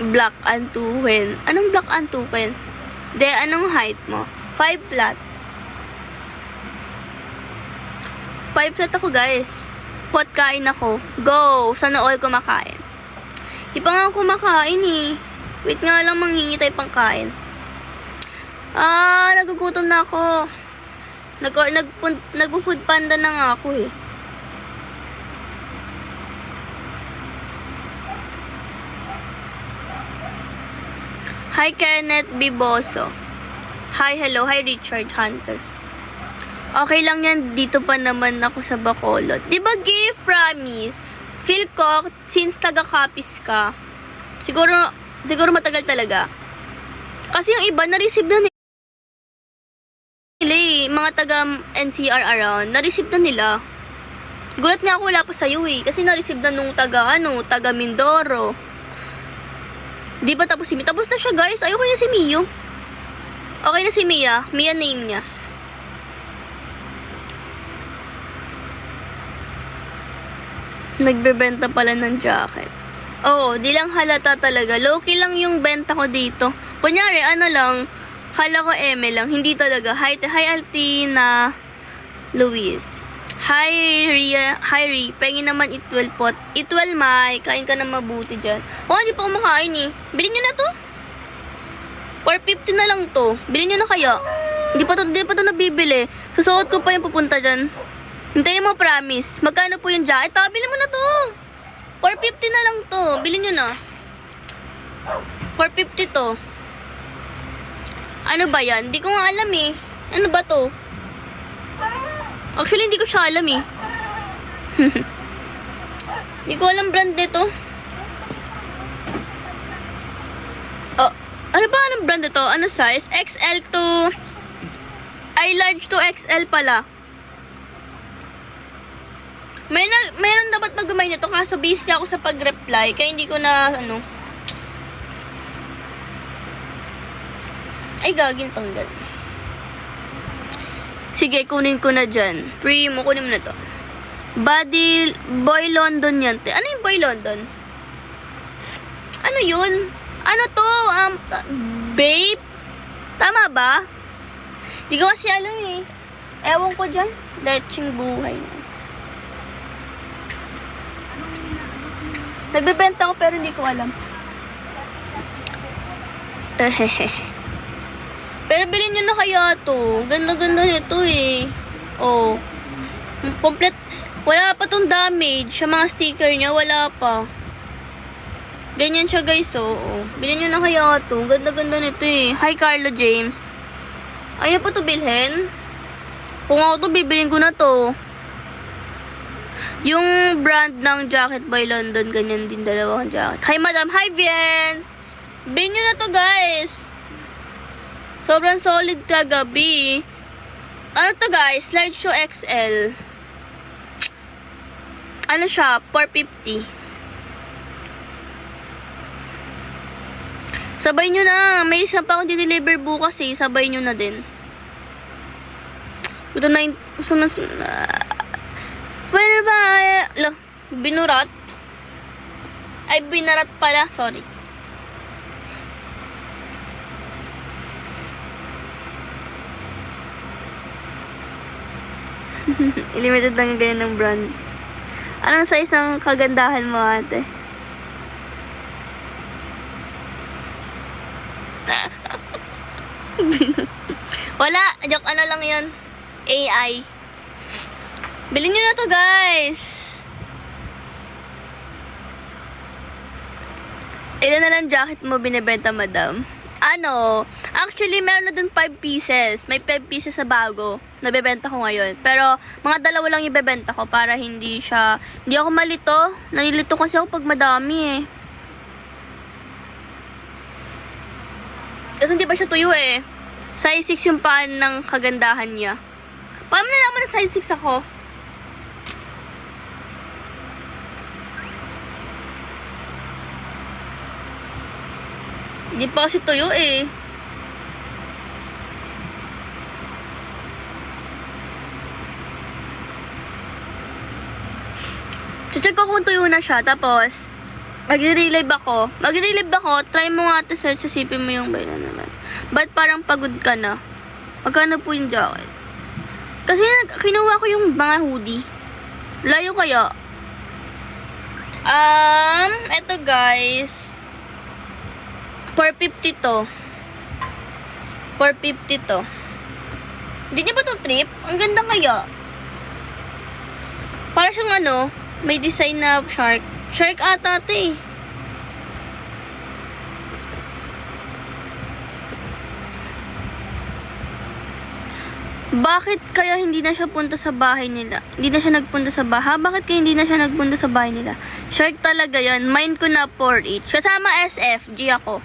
Black Antuken. Anong Black Antuken? De, anong height mo? 5 flat. 5 flat ako, guys. Pot kain ako. Go! Sana all kumakain. Di pa nga ako kumakain eh. Wait nga lang, manghingi tayo pang kain. Nagugutom na ako. Nag-food panda na nga ako eh. Hi, Kenneth Biboso. Hi, hello. Hi, Richard Hunter. Okay lang yan. Dito pa naman ako sa Bacolod. Diba, gift promise? Feel ko, since taga-copies ka, siguro matagal talaga. Kasi yung iba, na-receive na nila eh. Mga taga-NCR around, na-receive na nila. Gulat nga ako, wala pa sa'yo eh. Kasi na-receive na nung taga Mindoro. Di ba tapos si Mio? Tapos na siya, guys. Ayoko na si Mio. Okay na si Mia. Mia name niya. Nagbebenta pala ng jacket. Oo, di lang halata talaga. Low-key lang yung benta ko dito. Kunyari, kala ko eme lang. Hindi talaga. Hi Altina Luis. Hi Ria. Hi Ri. Pengi naman itwell pot. Itwell Mai. Kain ka na mabuti dyan. Hindi pa kumakain eh. Bilhin nyo na to. 450 na lang to. Bilhin nyo na kaya. Hindi pa to nabibili. Susuot ko pa yung pupunta dyan. Hintayin mo, promise. Magkano po yung jacket? Bilhin mo na to. 450 na lang to. Bilhin nyo na. 450 to. Ano ba yan? Hindi ko nga alam eh. Ano ba to? Actually, hindi ko siya alam eh. Hindi ko alam brand nito. Ano ba? Anong brand nito? Ano size? XL to... Ay, large to XL pala. Mayroon dapat mag-gamay nito. Kaso busy ako sa pag-reply. Kaya hindi ko na, Ay, gagin tanggal. Sige, kunin ko na dyan. Primo, kunin mo na to. Body, Boy London yan. Ano yung Boy London? Ano yun? Ano to? Babe? Tama ba? Di ko kasi alam eh. Ewan ko dyan. Leching buhay. Nagbebenta ko pero hindi ko alam. Pero bilhin nyo na kaya to. Ganda-ganda nito eh. Oh. Complete. Wala pa tong damage. Sa mga sticker niya, wala pa. Ganyan siya guys, oh. Bilhin nyo na kaya to. Ganda-ganda nito eh. Hi, Carlo James. Ayaw pa to bilhin? Kung ako to, bibilhin ko na to. Yung brand ng jacket by London, ganyan din, dalawang jacket. Hi, madam. Hi, Viens. Bilhin nyo na to, guys. Sobrang solid kagabi. Ano to, guys? Large to XL. Ano siya? 450. Sabay nyo na. May isa pa akong deliver bukas eh. Sabay nyo na din. Ito na yung... Pwede ba? Binurat? Ay, binarat pala. Sorry. Limited lang ganyan ng brand. Anong size ng kagandahan mo, ate? Wala. Joke, ano lang yun? AI. Bilhin nyo na to, guys. Ilan na lang jacket mo binibenta, madam? Actually, meron na dun 5 pieces. May 5 pieces sa bago. Nabebenta ko ngayon. Pero, mga dalawa lang yung bebenta ko para hindi ako malito. Nalilito kasi ako pag madami eh. Kasi hindi pa siya tuyo eh. Size 6 yung paan ng kagandahan niya. Paano nalaman na size 6 ako? Hindi pa kasi tuyo eh. Check ko kung tuyo na siya. Tapos, Magre-relive ako. Try mo nga ito, search, sisipin mo yung bayan naman. Ba't parang pagod ka na? Magkano po yung jacket? Kasi kinuha ko yung mga hoodie. Layo kaya? Eto guys. 450 to. 450 to. Hindi niya ba to trip? Ang ganda kaya. Para siyang ano, may design na shark. Shark ata ito eh. Bakit kaya hindi na siya punta sa bahay nila? Hindi na siya nagpunta sa bahay? Bakit kaya hindi na siya nagpunta sa bahay nila? Shark talaga yan. Mine ko na 4 each. Kasama SFG ako.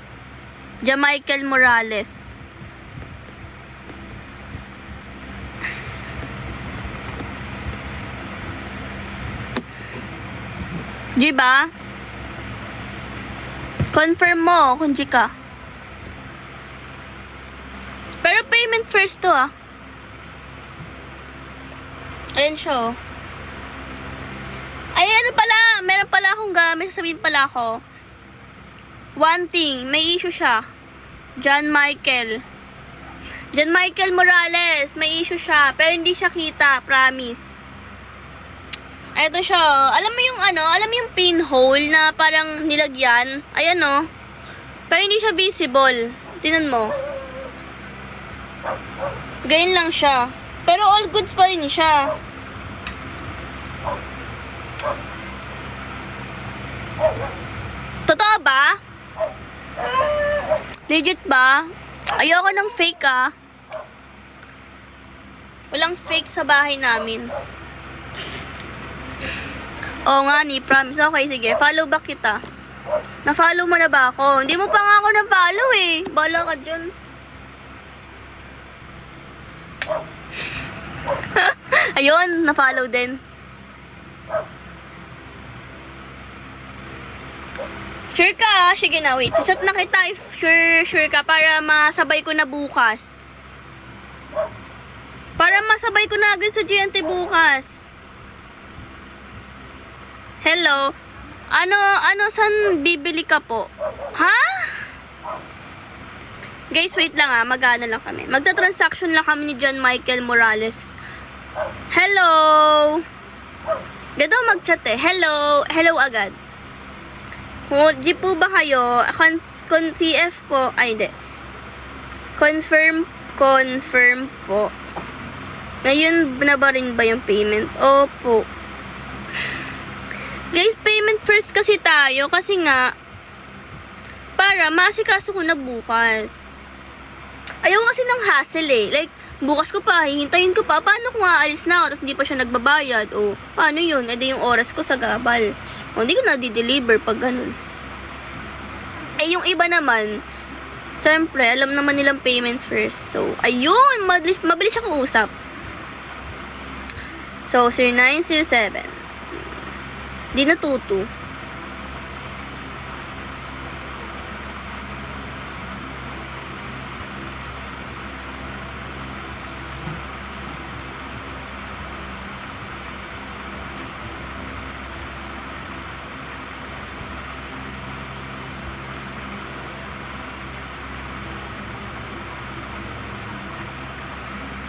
Jamichael Morales. G ba? Confirm mo kung G ka. Pero payment first to ah. Ayan siya. Ay, ano pala? Meron pala akong gamit. Sabihin pala ako. One thing. May issue siya. John Michael Morales. May issue siya. Pero hindi siya kita. Promise. Eto siya. Alam mo yung ano? Alam mo yung pinhole na parang nilagyan? Ayan o. Pero hindi siya visible. Tingnan mo. Ganyan lang siya. Pero all goods pa rin siya. Totoo ba? Legit ba? Ayoko ng fake ah. Walang fake sa bahay namin. Oo nga ni, promise. Okay, sige. Follow back kita. Na-follow mo na ba ako? Hindi mo pa nga ako na-follow eh. Bala ka dyan. Ayun, na-follow din. Sure ka? Sige na, wait. Chat na kita if sure ka para masabay ko na bukas. Para masabay ko na agad sa GNT bukas. Hello? Saan bibili ka po? Ha? Guys, wait lang ah. Mag-ano lang kami. Magta-transaction lang kami ni John Michael Morales. Hello? Gado mag-chat eh. Hello? Hello agad. G po ba kayo? CF po. Ay, hindi. Confirm po. Ngayon na ba rin ba yung payment? Opo. Guys, payment first kasi tayo. Kasi nga, para maasikaso ko na bukas. Ayaw kasi ng hassle eh. Like, bukas ko pa, hihintayin ko pa. Paano kung aalis na ako, tapos hindi pa siya nagbabayad? O, paano yun? Edi yung oras ko sa gabal. O, hindi ko na di-deliver pag ganun. Eh, yung iba naman, siyempre, alam naman nilang payments first. So, ayun, mabilis siya kausap. So, 0907. Di natuto.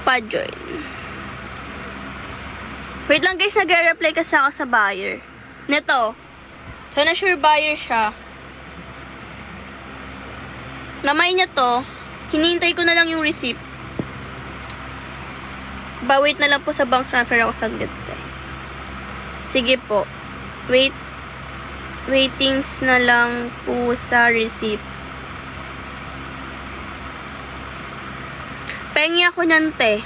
Pa-join. Wait lang guys, nag-reply kasi ako sa buyer. Neto. So, na-sure buyer siya. Namay niya to. Hinihintay ko na lang yung receipt. Wait na lang po sa bank transfer ako saglit. Sige po. Waitings na lang po sa receipt. Pengi ako niyan, te.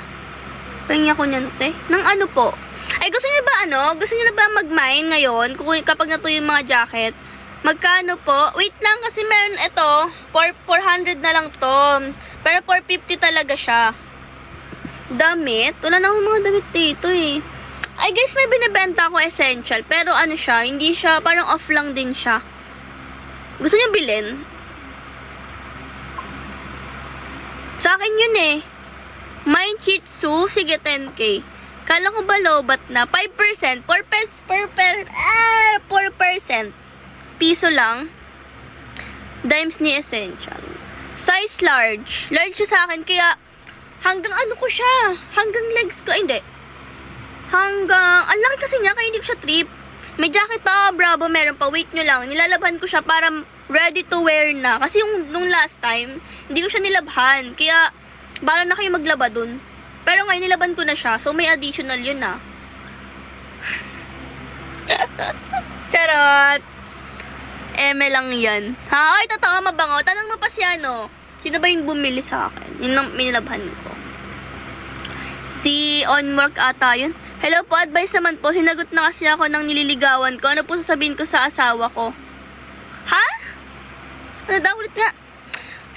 Nang ano po? Ay, gusto niyo ba Gusto niyo na ba mag-mine ngayon? Kapag natuyo yung mga jacket? Magkano po? Wait lang, kasi meron ito. 400 na lang to. Pero 450 talaga siya. Damit? Wala na akong mga damit dito eh. Ay, guys, may binibenta ako essential. Pero ano siya, hindi siya, parang off lang din siya. Gusto niyo bilhin? Sa akin yun eh. My Chitsu, sige 10k. Kala ko ba lobat na? 5%, 4%. piso lang. Dimes ni Essential. Size large. Large siya sa akin, kaya hanggang ano ko siya. Hanggang legs ko. Hindi. Ang laki kasi niya, kaya hindi ko siya trip. May jacket pa, bravo, meron pa. Wait nyo lang. Nilalaban ko siya para ready to wear na. Kasi nung last time, hindi ko siya nilabhan. Kaya, bala na kayo maglaba dun. Pero ngayon, nilaban ko na siya. So, may additional yun na. Charot! Eme lang yan. Ha? Ay, totoo, mabango. Tanong mo pa si ano. Sino ba yung bumili sa akin? Yun ang minilabhan ko. Si Onwork ata yun. Hello po, advice naman po. Sinagot na kasi ako ng nililigawan ko. Ano po sasabihin ko sa asawa ko? Ha? Ano daw ulit nga?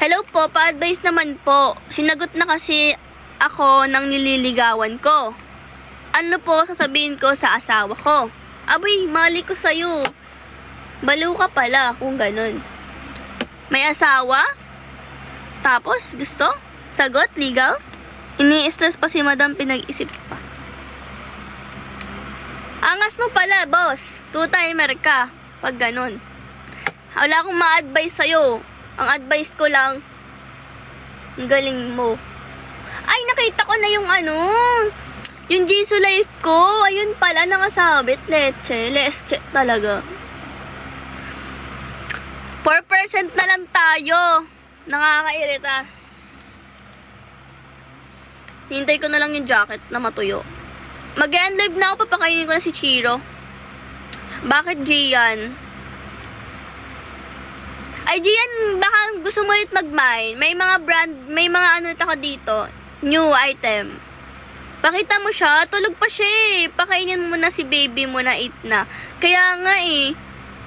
Hello po, pa-advice naman po. Sinagot na kasi ako ng nililigawan ko. Ano po sasabihin ko sa asawa ko? Abay, mali ko sa'yo. Baliw ka pala kung ganun. May asawa? Tapos, gusto? Sagot, ligaw? Ini-stress pa si madam, pinag-isip pa. Angas mo pala, boss. Two-timer ka. Pag ganun. Wala akong ma-advise sa'yo. Ang advice ko lang, ang galing mo. Ay, nakita ko na yung ano, yung Jisoo Life ko. Ayun pala, nakasabit. Leche talaga. 4% na lang tayo. Nakakairita. Hintay ko na lang yung jacket na matuyo. Mag-end live na ako, papakainin ko na si Chiro. Bakit Gian? Ay Gian, baka gusto mo ulit mag-mine. May mga brand, may mga ano ulit ako dito. New item. Pakita mo siya, tulog pa siya eh. Pakainin mo na si baby mo na eat na. Kaya nga eh,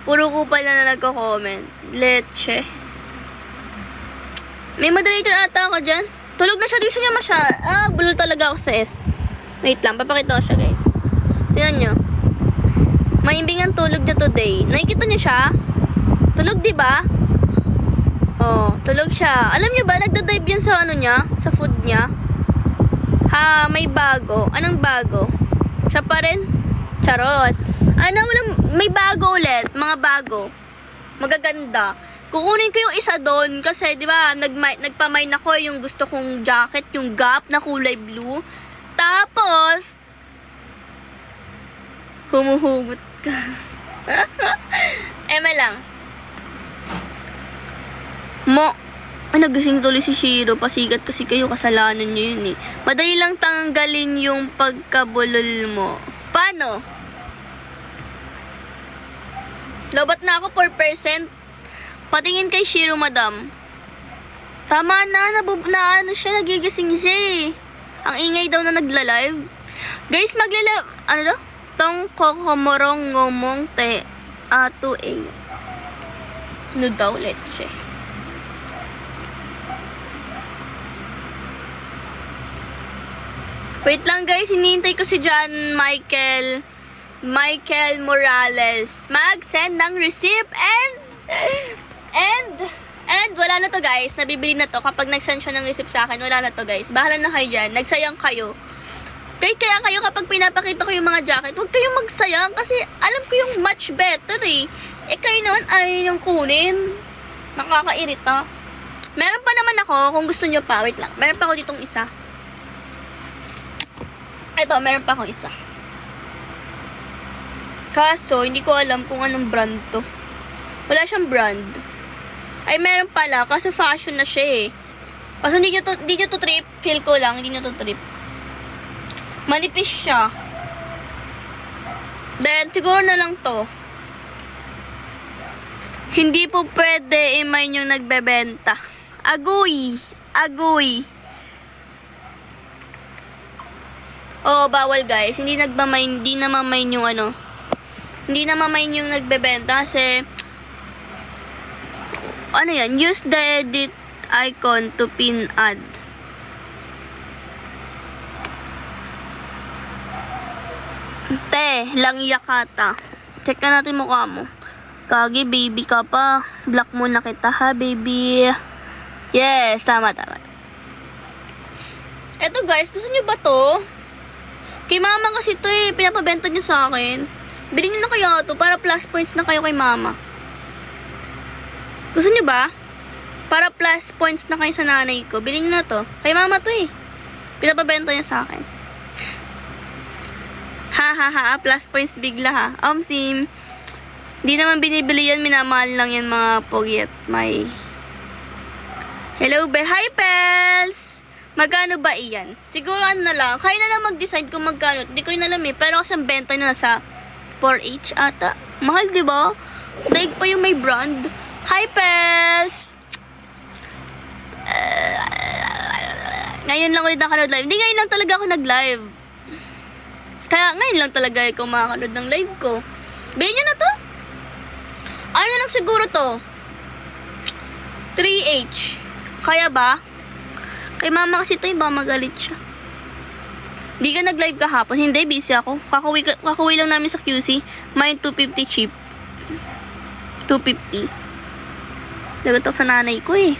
puro ko pala na nagko-comment. Leche. May moderator ata ako dyan. Tulog na siya, gusto niya masya. Bulol talaga ako sa S. Wait lang, papakita ko siya guys. Tingnan nyo. Maimbing ang tulog niya today. Nakikita niyo siya? Tulog, diba? Oh, tulog siya. Alam niyo ba, nagda-dive yan sa ano niya? Sa food niya? Ha, may bago. Anong bago? Siya pa rin? Charot. Ano, may bago ulit. Mga bago. Magaganda. Kukunin ko yung isa doon kasi, di ba, nagpamine ako yung gusto kong jacket, yung Gap na kulay blue. Tapos, humuhugot ka. Eme lang. Nagising tuloy si Shiro. Pasigat kasi kayo, kasalanan nyo yun eh. Madali lang tanggalin yung pagkabulol mo. Paano? Lobat na ako 4%. Patingin kay Shiro, madam. Tama na, ano siya, nagigising siya eh. Ang ingay daw na nagla-live. Guys, magla-live, ano daw? Tong kokomorong ngomong te ato eh. No daw, leche. Wait lang guys, hinihintay ko si John Michael Morales mag-send ng receipt and wala na to guys, nabibili na to kapag nag-send siya ng receipt sa akin, wala na to guys, bahala na kayo dyan, nagsayang kayo. Kaya kayo kapag pinapakita ko yung mga jacket, huwag kayong magsayang kasi alam ko yung much better eh. Kayo naman ay yung kunin, nakakairita. Meron pa naman ako, kung gusto nyo pa, wait lang, meron pa ako ditong isa. Ito, meron pa akong isa. Kaso, hindi ko alam kung anong brand to. Wala siyang brand. Ay, meron pala. Kaso fashion na siya eh. Kaso hindi nyo to trip. Feel ko lang, hindi nyo to trip. Manipis siya. Then, siguro na lang to. Hindi po pwede imay yung nagbebenta. Agoy. Oo, bawal guys. Hindi namamain yung ano. Hindi namamain yung nagbebenta kasi ano yan? Use the edit icon to pin ad. Te, lang yakata. Check na natin mukha mo. Kagi, baby ka pa. Block muna kita ha, baby. Yes, tama. Eto guys, gusto nyo ba to? Kay mama kasi to eh, pinapabenta niya sa akin. Bilhin niyo na kaya to para plus points na kayo kay mama. Gusto niyo ba? Para plus points na kayo sa nanay ko. Bilhin niyo na to. Kay mama to eh. Pinapabenta niya sa akin. Ha ha ha. Plus points bigla ha. Sim. Di naman binibili yan. Minamahal lang yan mga pogi at may... Hello be. Hi Pels! Magkano ba iyan? Siguro ano na lang. Kaya na lang mag-decide kung magkano. Hindi ko rin alam eh. Pero kasi ang benta na sa 4H ata. Mahal diba? Daig pa yung may brand. Hi Pels! Ngayon lang ulit nakanood live. Hindi, ngayon lang talaga ako nag-live. Kaya ngayon lang talaga ako makakanood ng live ko. Bilhin nyo na to. Ano na lang siguro to? 3H. Kaya ba? Kay mama kasi ito, baka magalit siya. Di ka nag-live kahapon? Hindi, busy ako. Kakuwi lang namin sa QC. May 250 cheap. 250. Lagot ako sa nanay ko eh.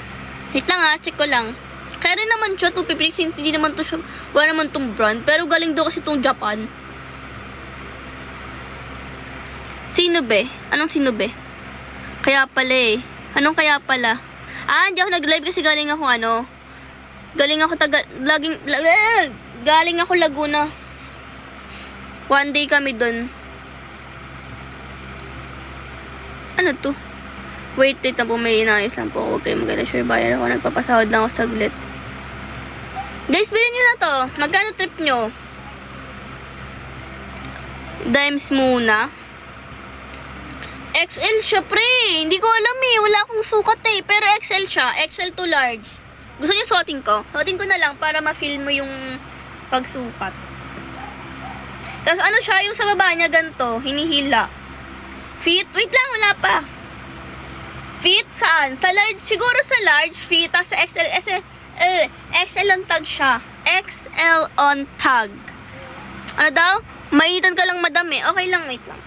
Wait lang check ko lang. Kaya rin naman siya 250 since hindi naman to siya, wala naman tong brand. Pero galing daw kasi tong Japan. Sino be? Anong sino be? Kaya pala eh. Anong kaya pala? Hindi ako nag-live kasi galing ako galing ako Laguna. One day kami dun. Ano to? Wait lang po, may inayos lang po. Huwag kayo maganda, sure buyer ako. Nagpapasahod lang ako saglit. Guys, bilhin nyo na to. Magkano trip nyo? Dimes muna. XL siya, pre. Hindi ko alam eh. Wala akong sukat eh. Pero XL siya. XL to large. Gusto niyo suotin ko? Suotin ko na lang para ma-feel mo yung pagsukat. Tapos ano siya, yung sa baba niya ganito. Hinihila. Fit? Wait lang, wala pa. Fit saan? Sa large, siguro sa large fit. Tapos sa XL, XL on tag siya. XL on tag. Ano daw? Mainitan ka lang madam eh. Okay lang, wait lang.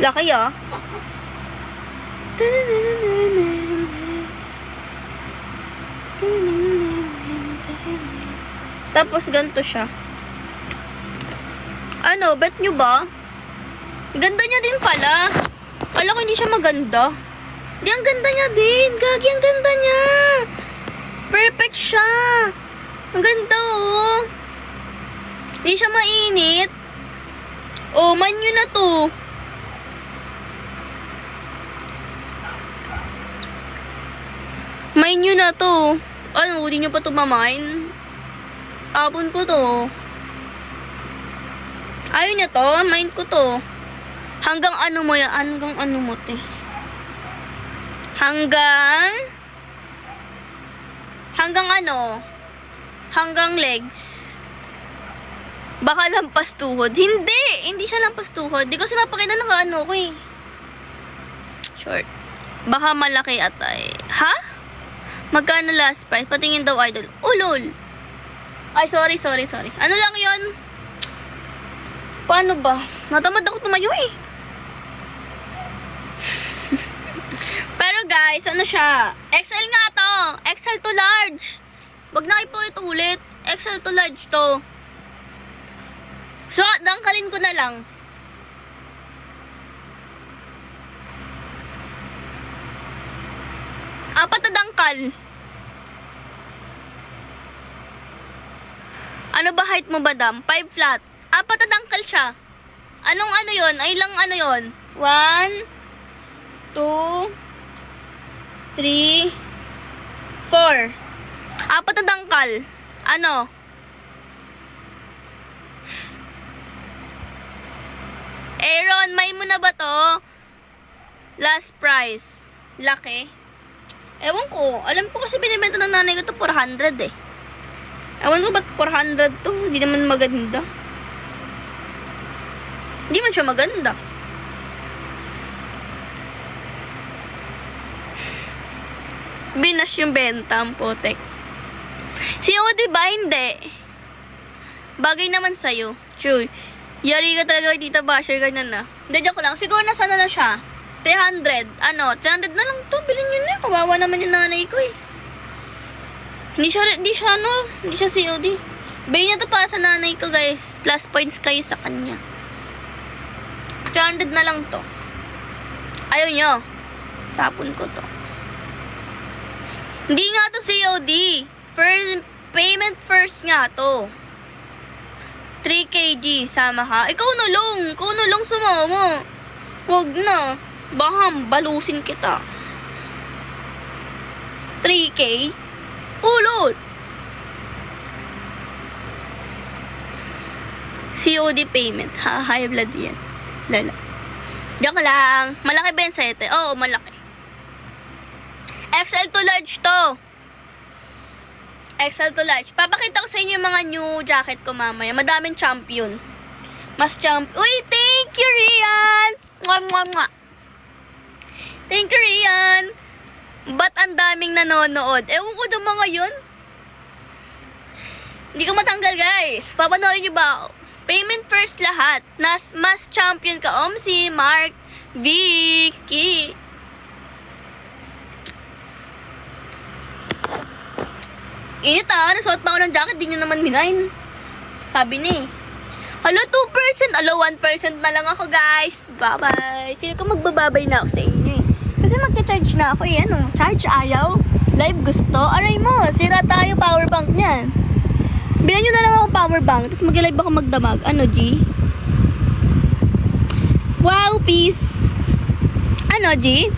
Laki Tapos ganito siya. Ano, bet nyo ba? Ganda niya din pala. Kala ko hindi siya maganda. Di, ang ganda niya din. Gagi, ang ganda niya. Perfect siya. Ang ganda oh. Hindi siya mainit. Oh, manyo na to. Mine nyo na to. Ano, hindi nyo pa to mamine? Tapon ko to. Ayaw niya to. Mine ko to. Hanggang ano mo yan? Hanggang ano mo te? Hanggang ano? Hanggang legs. Baka lampas tuhod. Hindi! Hindi siya lampas tuhod. Di ko siya mapakita na ano ko eh. Short. Baka malaki atay. Ha? Magkano last price? Patingin daw idol. Oh, lol. Ay, sorry. Ano lang yon? Paano ba? Natamad ako tumayo eh. Pero guys, ano siya? XL nga to. XL to large. Wag na kayo po ito ulit. XL to large to. So, dangkalin ko na lang. Apat na dangkal. Ano ba height mo ba, dam? 5 flat. Apat na dangkal siya. Anong ano yon? Ay lang ano yon? 1, 2, 3, 4. Apat na dangkal. Ano? Aaron, may mo na ba to? Last price. Laki. Ewan ko. Alam ko kasi binibenta ng nanay ko to 400 eh. Ewan ko ba't 400 to? Hindi naman maganda. Hindi man siya maganda. Binas yung benta ang putek. COD ba? Hindi. Bagay naman sa'yo. True. Yari ka talaga kay Tita Basher, ganyan na. Hindi, joke lang. Siguro nasa na siya. 300. 300 na lang to. Bilhin nyo na. Kawawa naman yung nanay ko eh. Hindi siya COD. Bilhin niya to para sa nanay ko, guys. Plus points kayo sa kanya. 300 na lang to. Ayaw nyo. Tapon ko to. Hindi nga to COD. Payment first nga to. 3KG, sama ka. Ikaw na lang sumama. Wag na. Baka balusin kita. 3K? Ulot! COD payment. Ha, high blood yan. Lala. Joke lang. Malaki ba yung sete? Oo, malaki. XL to large to. XL to large. Papakita ko sa inyo yung mga new jacket ko mamaya. Madaming champion. Uy, thank you, Rian! Mwah, mwah, mwah. Thank you, Rian. Ba't ang daming nanonood? Ewan ko ng mga yun. Hindi ko matanggal, guys. Papanoorin nyo ba ako? Payment first lahat. Mas champion ka. Omsi, Mark, Vicky. Init nasuot pa ako ng jacket. Di nyo naman minain. Sabi ni. Alo, 2%. Alo, 1% na lang ako, guys. Bye-bye. Feel ko magbababay na ako sa inyo eh. Kasi magka-charge na ako eh. Ano? Charge ayaw. Live gusto. Aray mo. Sira tayo power bank niyan. Bilan nyo na lang akong power bank. Tapos mag-live ako magdamag. Ano, G? Wow, peace. Ano, G?